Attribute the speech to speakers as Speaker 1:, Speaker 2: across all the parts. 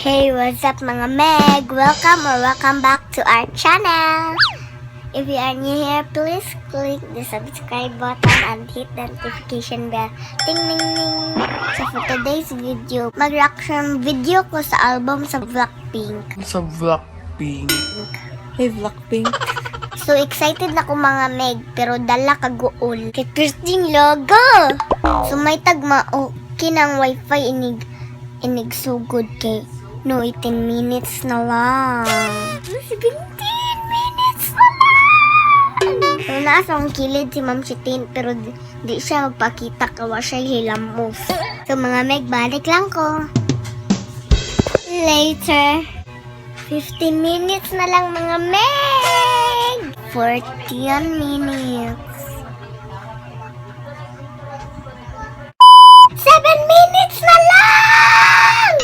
Speaker 1: Hey, what's up mga Meg? Welcome back to our channel. If you are new here, please click the subscribe button and hit the notification bell. Ting ning ning. So for today's video, mag-reaction video ko sa album sa Blackpink.
Speaker 2: Hey, Blackpink.
Speaker 1: So excited na ko mga Meg, pero dala kaguol. Kay Christine logo. So may tagma okay ng wifi inig sugod kay no 18 minutes na lang. 17 minutes na lang. So nasa ang kilid si Ma'am Chitin pero di siya magpakita kawa siya hilamos. So mga Meg, balik lang ko. Later. 15 minutes na lang mga Meg. 14 minutes. 7 minutes na lang!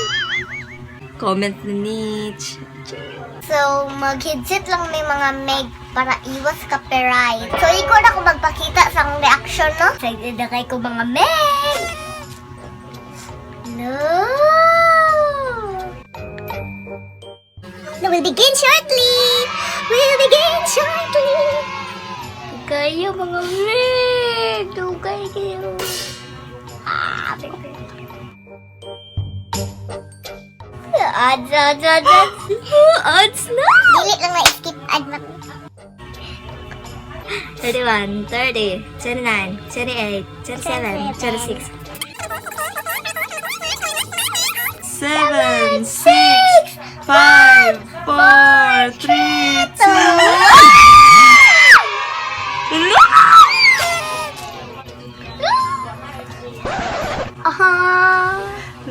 Speaker 2: Comment ni Nitch.
Speaker 1: So, mag-headset lang may mga Meg para iwas copyright. So, ikaw na ko magpakita sa akong reaction, no? Excited na kayo ko mga Meg! No! We'll begin shortly! We'll begin shortly! Kayo mga Meg! Dugay kayo! Ads na! Dili lang na-skip ad na.
Speaker 2: 31, 30, 29, 28, 27, 26. 7, 6, 5, 4, 3, 2.
Speaker 1: Aha!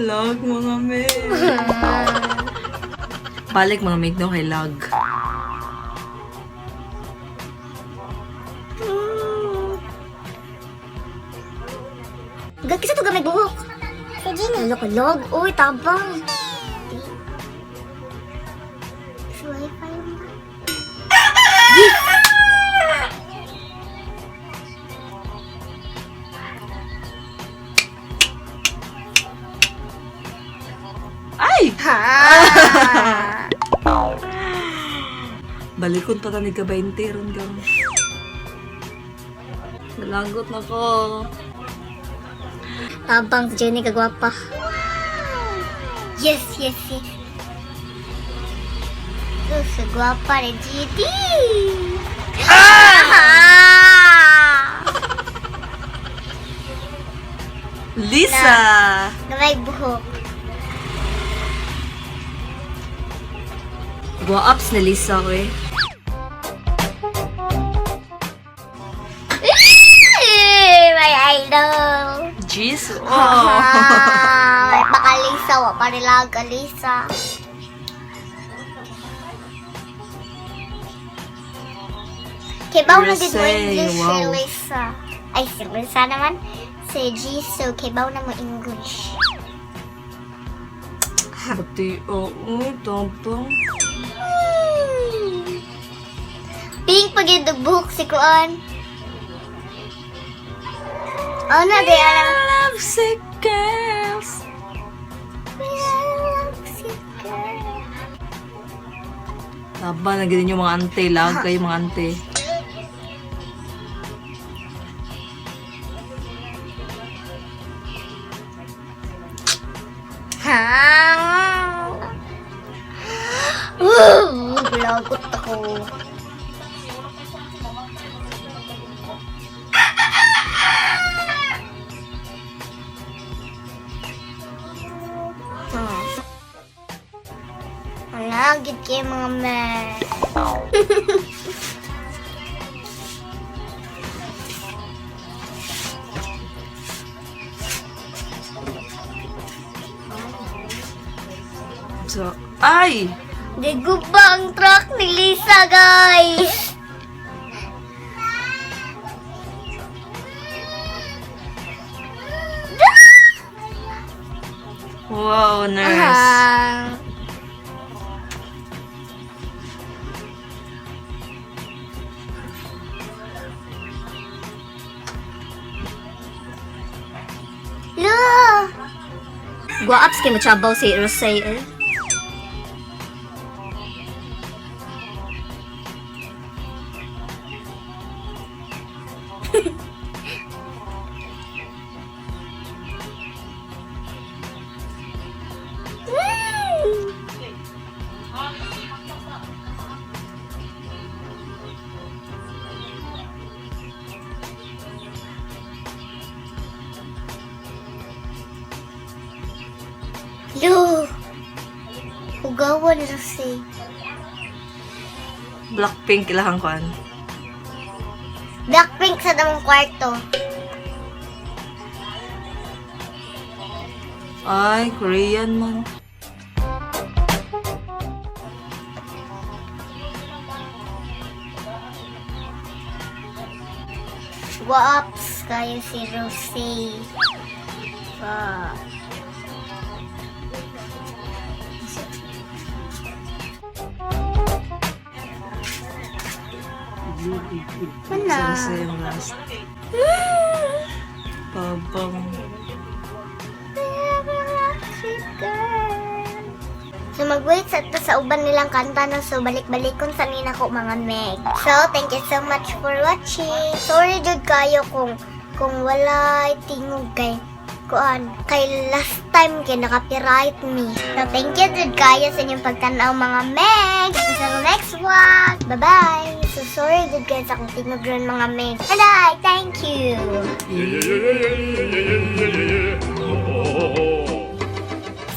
Speaker 2: Lag mga Meg. Balik mga Meg no kay lag.
Speaker 1: Gagkisa to gamay buhok. Si Gina. Log. Uy, tabang. Sa wifi mo.
Speaker 2: Ay!
Speaker 1: Ha!
Speaker 2: Balikon pa tanig ka 20 ron ka. Nalagot na ko.
Speaker 1: Tabang si Jenny kagwapa. Yes. So gwapa ni GD.
Speaker 2: Lisa!
Speaker 1: Gamay buhok.
Speaker 2: Go-ups na Lisa ko eh.
Speaker 1: My idol.
Speaker 2: Jeez! Oh!
Speaker 1: May pakalisa, wa pa nila kalisa. Kibaw na din mo English si
Speaker 2: Wow.
Speaker 1: Lisa. Ay, si Lisa naman. Si Jisoo, kibaw na mo English.
Speaker 2: Pati, tampang.
Speaker 1: Pink pag yung buhok si Kuan. Oh na, di alam.
Speaker 2: Lovesick girls. Taba na ganyan yung mga ante. Lag kayo mga ante.
Speaker 1: Ha? Lagot ako. Nagit kayo mga men.
Speaker 2: So, ay!
Speaker 1: Digo ba ang truck ni Lisa, guys?
Speaker 2: Wow, nurse.
Speaker 1: Lo!
Speaker 2: Gwa-ups kay machabaw si Rosay eh.
Speaker 1: Lo! Hugawan na si.
Speaker 2: Blackpink ilahang kuan.
Speaker 1: Blackpink sa damong kwarto.
Speaker 2: Ay, Korean man.
Speaker 1: Waps kayo si Rosé. Ah. Mana?
Speaker 2: Sa yung last. Babang.
Speaker 1: So mag-wait sa uban nilang kanta na so balik-balikon sa nina ko mga meg. So thank you so much for watching. Sorry jud kayo kung wala tingog kay last time kay naka-copyright me. So thank you jud kayo sa inyong pagtanaw mga meg. Until next one. Bye-bye. So sorry jud kayo sa akong tingog ron mga meg. Bye. Thank you.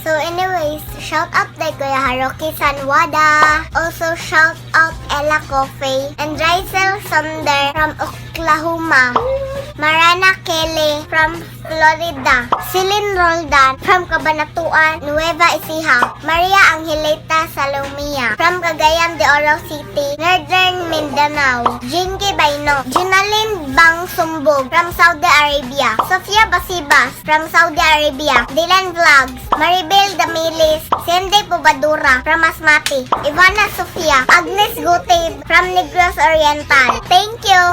Speaker 1: So anyways, shout out kay Kuya Haruki Sanwada. Also shout out Ella Coffee and Rysel Sonder from Oklahoma. Marana Kelly from Florida. Celine Roldan from Cabanatuan, Nueva Ecija. Maria Angelita Salomia from Cagayan de Oro City, Northern Mindanao. Jinky Baino. Junalyn Bang Sumbog from Saudi Arabia. Sofia Basibas from Saudi Arabia. Dylan Vlogs. Maribel Damilis. Cindy Pubadura from Masmati. Ivana Sofia. Agnes Gutib from Negros Oriental. Thank you!